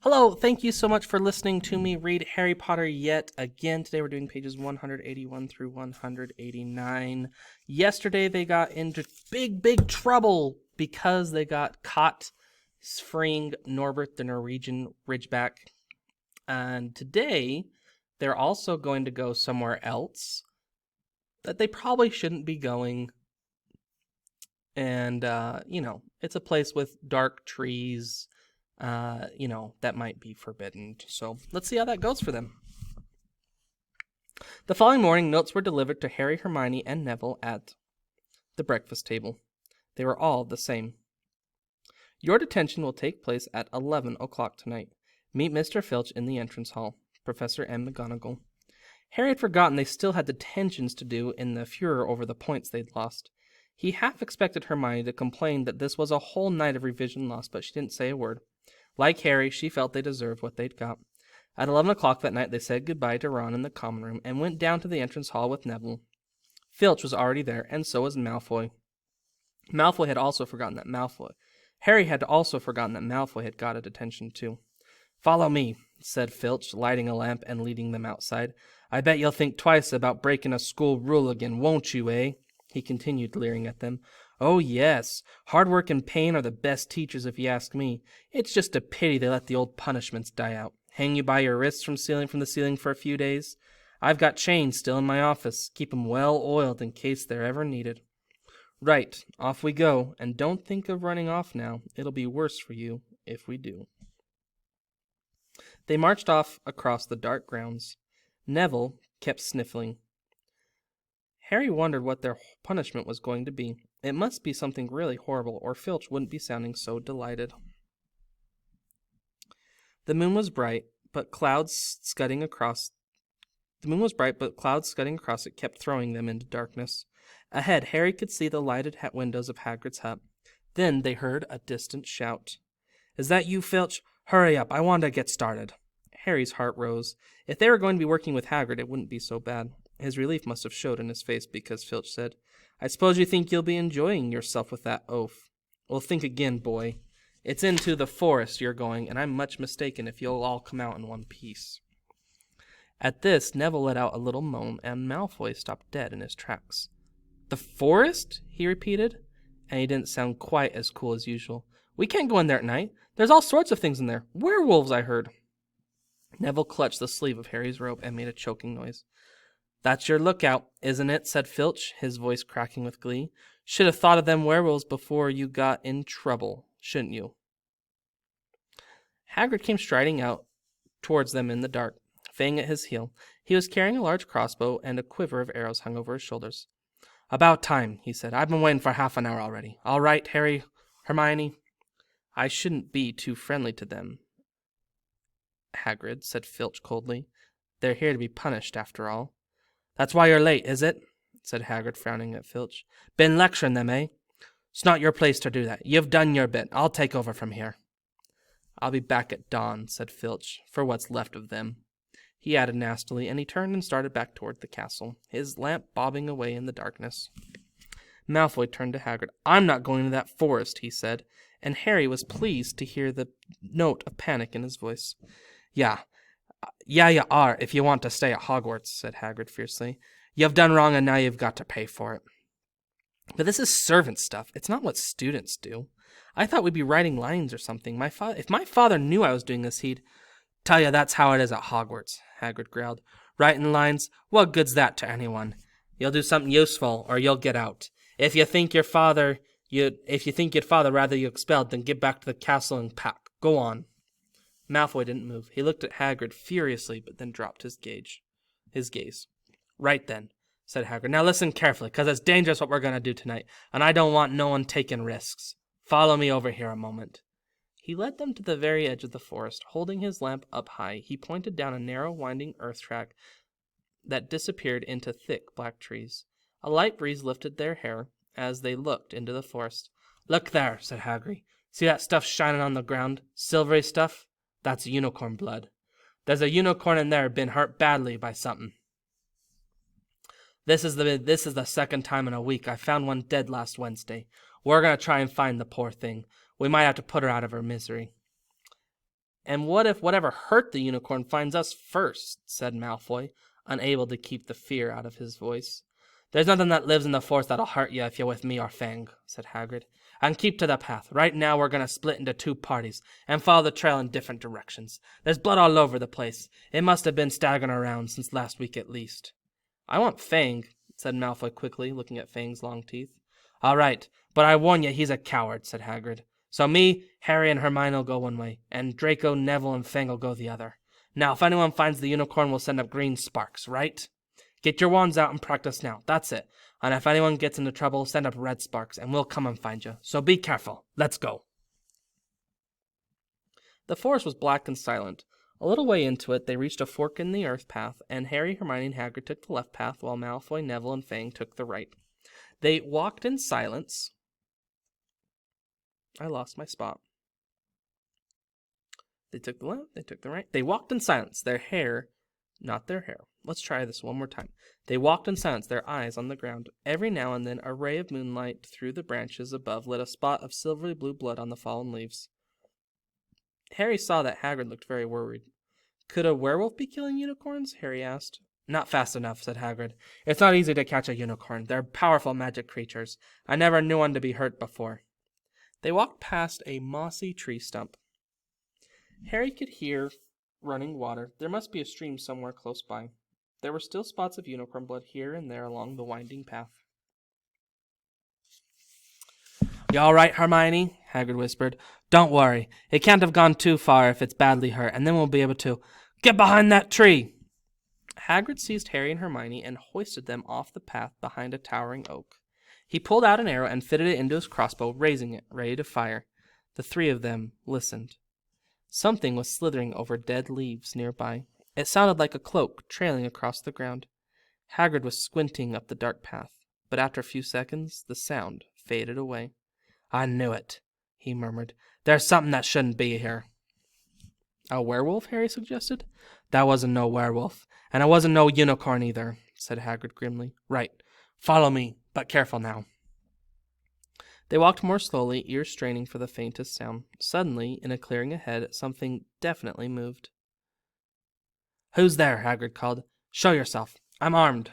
Hello, thank you so much for listening to me read Harry Potter yet again. Today we're doing pages 181 through 189. Yesterday they got into big trouble because they got caught freeing Norbert the Norwegian Ridgeback. And today they're also going to go somewhere else that they probably shouldn't be going. And, it's a place with dark trees. That might be forbidden. So let's see how that goes for them. The following morning, notes were delivered to Harry, Hermione, and Neville at the breakfast table. They were all the same. Your detention will take place at 11 o'clock tonight. Meet Mr. Filch in the entrance hall. Professor M. McGonagall. Harry had forgotten they still had detentions to do in the furor over the points they'd lost. He half expected Hermione to complain that this was a whole night of revision lost, but she didn't say a word. Like Harry, she felt they deserved what they'd got. At 11 o'clock that night, they said goodbye to Ron in the common room and went down to the entrance hall with Neville. Filch was already there, and so was Malfoy. Harry had also forgotten that Malfoy had got a detention too. Follow me, said Filch, lighting a lamp and leading them outside. I bet you'll think twice about breaking a school rule again, won't you, eh? He continued, leering at them. Oh, yes. Hard work and pain are the best teachers, if you ask me. It's just a pity they let the old punishments die out. Hang you by your wrists from the ceiling for a few days. I've got chains still in my office. Keep 'em well oiled in case they're ever needed. Right, off we go, and don't think of running off now. It'll be worse for you if we do. They marched off across the dark grounds. Neville kept sniffling. Harry wondered what their punishment was going to be. It must be something really horrible, or Filch wouldn't be sounding so delighted. The moon was bright, but clouds scudding across it kept throwing them into darkness. Ahead, Harry could see the lighted windows of Hagrid's hut. Then they heard a distant shout. Is that you, Filch? Hurry up, I want to get started. Harry's heart rose. If they were going to be working with Hagrid, it wouldn't be so bad. His relief must have showed in his face because Filch said, I suppose you think you'll be enjoying yourself with that oaf. Well, think again, boy. It's into the forest you're going, and I'm much mistaken if you'll all come out in one piece. At this, Neville let out a little moan, and Malfoy stopped dead in his tracks. The forest? He repeated, and he didn't sound quite as cool as usual. We can't go in there at night. There's all sorts of things in there. Werewolves, I heard. Neville clutched the sleeve of Harry's robe and made a choking noise. That's your lookout, isn't it? Said Filch, his voice cracking with glee. Should have thought of them werewolves before you got in trouble, shouldn't you? Hagrid came striding out towards them in the dark, Fang at his heel. He was carrying a large crossbow, and a quiver of arrows hung over his shoulders. About time, he said. I've been waiting for half an hour already. All right, Harry, Hermione? I shouldn't be too friendly to them, Hagrid, said Filch coldly. They're here to be punished, after all. That's why you're late, is it? Said Hagrid, frowning at Filch. Been lecturing them, eh? It's not your place to do that. You've done your bit. I'll take over from here. I'll be back at dawn, said Filch, for what's left of them. He added nastily, and he turned and started back toward the castle, his lamp bobbing away in the darkness. Malfoy turned to Hagrid. I'm not going to that forest, he said, and Harry was pleased to hear the note of panic in his voice. Yeah, you are, if you want to stay at Hogwarts, said Hagrid fiercely. You've done wrong, and now you've got to pay for it. But this is servant stuff. It's not what students do. I thought we'd be writing lines or something. If my father knew I was doing this, he'd... Tell you that's how it is at Hogwarts, Hagrid growled. Writing lines? What good's that to anyone? You'll do something useful, or you'll get out. If you think you'd father rather you expelled, then get back to the castle and pack. Go on. Malfoy didn't move. He looked at Hagrid furiously, but then dropped his gaze. Right then, said Hagrid. Now listen carefully, 'cause it's dangerous what we're going to do tonight, and I don't want no one taking risks. Follow me over here a moment. He led them to the very edge of the forest. Holding his lamp up high, he pointed down a narrow, winding earth track that disappeared into thick black trees. A light breeze lifted their hair as they looked into the forest. Look there, said Hagrid. See that stuff shining on the ground? Silvery stuff? That's unicorn blood. There's a unicorn in there been hurt badly by something. This is the second time in a week. I found one dead last Wednesday. We're going to try and find the poor thing. We might have to put her out of her misery. And what if whatever hurt the unicorn finds us first? Said Malfoy, unable to keep the fear out of his voice. There's nothing that lives in the forest that'll hurt you if you're with me or Fang, said Hagrid. And keep to the path. Right now we're going to split into 2 parties and follow the trail in different directions. There's blood all over the place. It must have been staggering around since last week at least. I want Fang, said Malfoy quickly, looking at Fang's long teeth. All right, but I warn you, he's a coward, said Hagrid. So me, Harry, and Hermione will go one way, and Draco, Neville, and Fang will go the other. Now, if anyone finds the unicorn, we'll send up green sparks, right? Get your wands out and practice now. That's it. And if anyone gets into trouble, send up red sparks, and we'll come and find you. So be careful. Let's go. The forest was black and silent. A little way into it, they reached a fork in the earth path, and Harry, Hermione, and Hagrid took the left path, while Malfoy, Neville, and Fang took the right. They walked in silence. I lost my spot. They took the left, they took the right. They walked in silence, not their hair. Let's try this one more time. They walked in silence, their eyes on the ground. Every now and then, a ray of moonlight through the branches above lit a spot of silvery blue blood on the fallen leaves. Harry saw that Hagrid looked very worried. Could a werewolf be killing unicorns? Harry asked. Not fast enough, said Hagrid. It's not easy to catch a unicorn. They're powerful magic creatures. I never knew one to be hurt before. They walked past a mossy tree stump. Harry could hear running water. There must be a stream somewhere close by. There were still spots of unicorn blood here and there along the winding path. You all right, Hermione? Hagrid whispered. Don't worry. It can't have gone too far if it's badly hurt, and then we'll be able to... Get behind that tree! Hagrid seized Harry and Hermione and hoisted them off the path behind a towering oak. He pulled out an arrow and fitted it into his crossbow, raising it, ready to fire. The 3 of them listened. Something was slithering over dead leaves nearby. It sounded like a cloak trailing across the ground. Hagrid was squinting up the dark path, but after a few seconds, the sound faded away. I knew it, he murmured. There's something that shouldn't be here. A werewolf, Harry suggested. That wasn't no werewolf, and it wasn't no unicorn either, said Hagrid grimly. Right. Follow me, but careful now. They walked more slowly, ears straining for the faintest sound. Suddenly, in a clearing ahead, something definitely moved. Who's there? Hagrid called. Show yourself. I'm armed.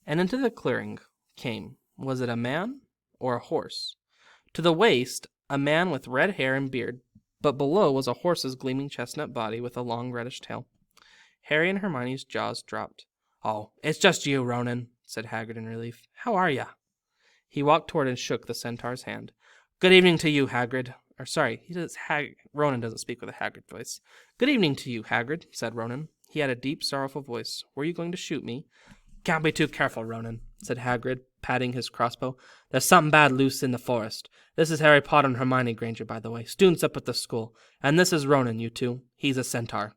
And into the clearing came. Was it a man or a horse? To the waist, a man with red hair and beard, but below was a horse's gleaming chestnut body with a long reddish tail. Harry and Hermione's jaws dropped. Oh, it's just you, Ronan, said Hagrid in relief. How are ya? He walked toward and shook the centaur's hand. Good evening to you, Hagrid. Ronan doesn't speak with a Hagrid voice. Good evening to you, Hagrid, said Ronan. He had a deep, sorrowful voice. Were you going to shoot me? Can't be too careful, Ronan, said Hagrid, patting his crossbow. There's something bad loose in the forest. This is Harry Potter and Hermione Granger, by the way, students up at the school. And this is Ronan, you 2. He's a centaur.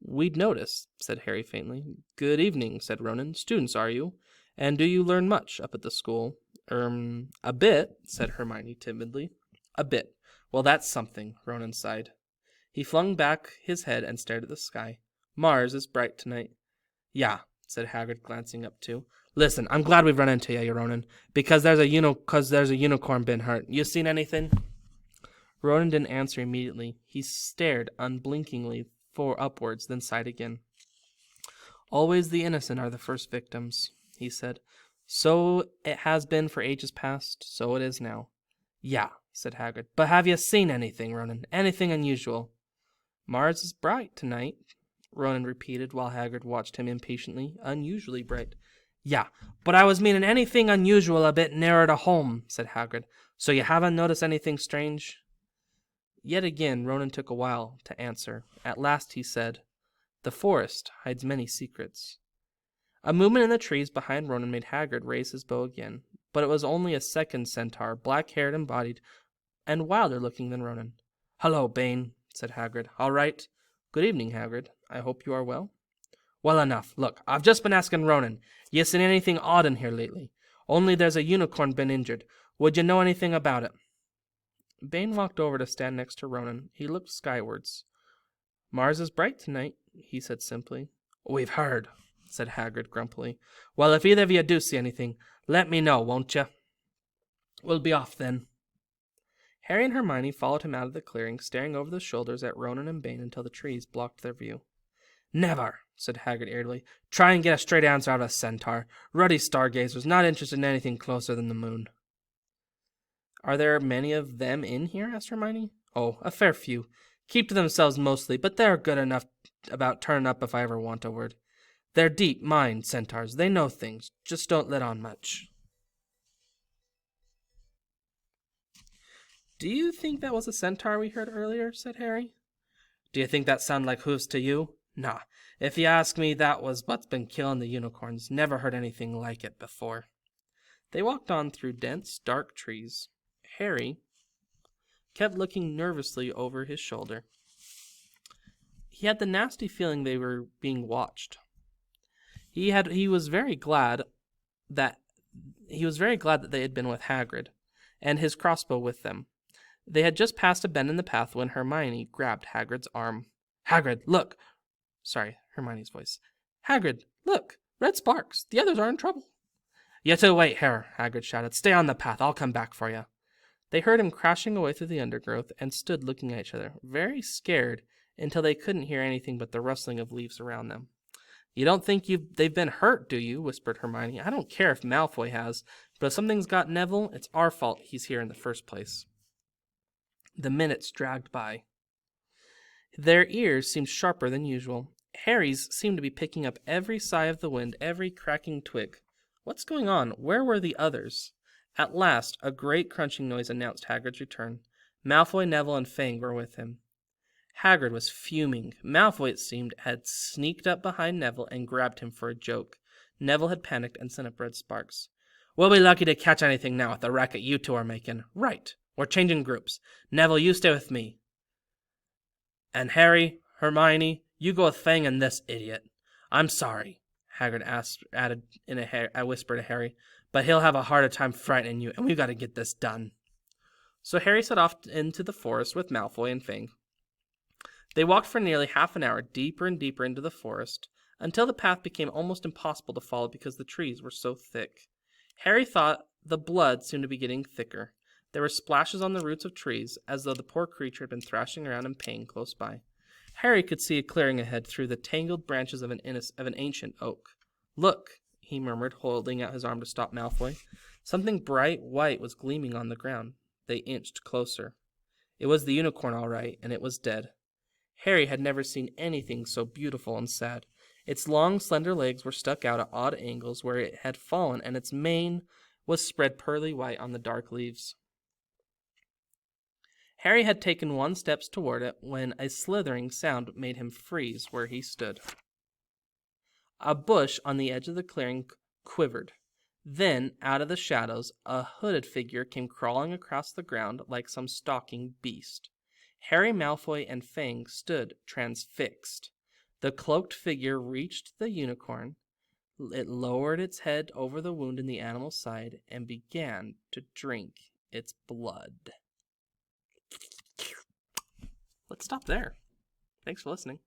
We'd notice, said Harry faintly. Good evening, said Ronan. Students, are you? And do you learn much up at the school? A bit, said Hermione timidly. A bit. Well, that's something, Ronan sighed. He flung back his head and stared at the sky. Mars is bright tonight. Yeah, said Hagrid, glancing up too. Listen, I'm glad we've run into you, Ronan, because there's a unicorn been hurt. You seen anything? Ronan didn't answer immediately. He stared unblinkingly upwards, then sighed again. Always the innocent are the first victims, he said. So it has been for ages past, so it is now. Yeah, said Hagrid. But have you seen anything, Ronan? Anything unusual? Mars is bright tonight, Ronan repeated while Hagrid watched him impatiently. Unusually bright. Yeah, but I was meaning anything unusual a bit nearer to home, said Hagrid. So you haven't noticed anything strange? Yet again, Ronan took a while to answer. At last he said, The forest hides many secrets. A movement in the trees behind Ronan made Hagrid raise his bow again, but it was only a second centaur, black-haired and bodied, and wilder looking than Ronan. Hello, Bane, said Hagrid. All right? Good evening, Hagrid. I hope you are well. Well enough. Look, I've just been asking Ronan. You seen anything odd in here lately? Only there's a unicorn been injured. Would you know anything about it? Bane walked over to stand next to Ronan. He looked skywards. Mars is bright tonight, he said simply. We've heard, said Hagrid grumpily. Well, if either of you do see anything, let me know, won't you? We'll be off then. Harry and Hermione followed him out of the clearing, staring over their shoulders at Ronan and Bane until the trees blocked their view. "Never," said Hagrid irritably. "Try and get a straight answer out of a centaur. Ruddy Stargazer's not interested in anything closer than the moon." "Are there many of them in here?" asked Hermione. "Oh, a fair few. Keep to themselves mostly, but they're good enough about turning up if I ever want a word. They're deep-minded centaurs. They know things. Just don't let on much." "Do you think that was a centaur we heard earlier?" said Harry. "Do you think that sounded like hoofs to you? Nah. If you ask me, that was what's been killing the unicorns. Never heard anything like it before." They walked on through dense, dark trees. Harry kept looking nervously over his shoulder. He had the nasty feeling they were being watched. He was very glad that they had been with Hagrid, and his crossbow with them. They had just passed a bend in the path when Hermione grabbed Hagrid's arm. "Hagrid, look!" Sorry, Hermione's voice. "Hagrid, look! Red sparks! The others are in trouble!" "You two wait here," Hagrid shouted. "Stay on the path. I'll come back for you." They heard him crashing away through the undergrowth and stood looking at each other, very scared, until they couldn't hear anything but the rustling of leaves around them. "You don't think they've been hurt, do you?" whispered Hermione. "I don't care if Malfoy has, but if something's got Neville, it's our fault he's here in the first place." The minutes dragged by. Their ears seemed sharper than usual. Harry's seemed to be picking up every sigh of the wind, every cracking twig. What's going on? Where were the others? At last, a great crunching noise announced Hagrid's return. Malfoy, Neville, and Fang were with him. Hagrid was fuming. Malfoy, it seemed, had sneaked up behind Neville and grabbed him for a joke. Neville had panicked and sent up red sparks. "We'll be lucky to catch anything now with the racket you two are making." "Right. We're changing groups. Neville, you stay with me. And Harry, Hermione, you go with Fang and this idiot." "I'm sorry," Hagrid added in a whisper to Harry, "but he'll have a harder time frightening you, and we've got to get this done." So Harry set off into the forest with Malfoy and Fang. They walked for nearly half an hour, deeper and deeper into the forest, until the path became almost impossible to follow because the trees were so thick. Harry thought the blood seemed to be getting thicker. There were splashes on the roots of trees, as though the poor creature had been thrashing around in pain close by. Harry could see a clearing ahead through the tangled branches of an ancient oak. "Look," he murmured, holding out his arm to stop Malfoy. Something bright white was gleaming on the ground. They inched closer. It was the unicorn, all right, and it was dead. Harry had never seen anything so beautiful and sad. Its long, slender legs were stuck out at odd angles where it had fallen, and its mane was spread pearly white on the dark leaves. Harry had taken 1 step toward it when a slithering sound made him freeze where he stood. A bush on the edge of the clearing quivered. Then, out of the shadows, a hooded figure came crawling across the ground like some stalking beast. Harry, Malfoy, and Fang stood transfixed. The cloaked figure reached the unicorn. It lowered its head over the wound in the animal's side and began to drink its blood. Let's stop there. Thanks for listening.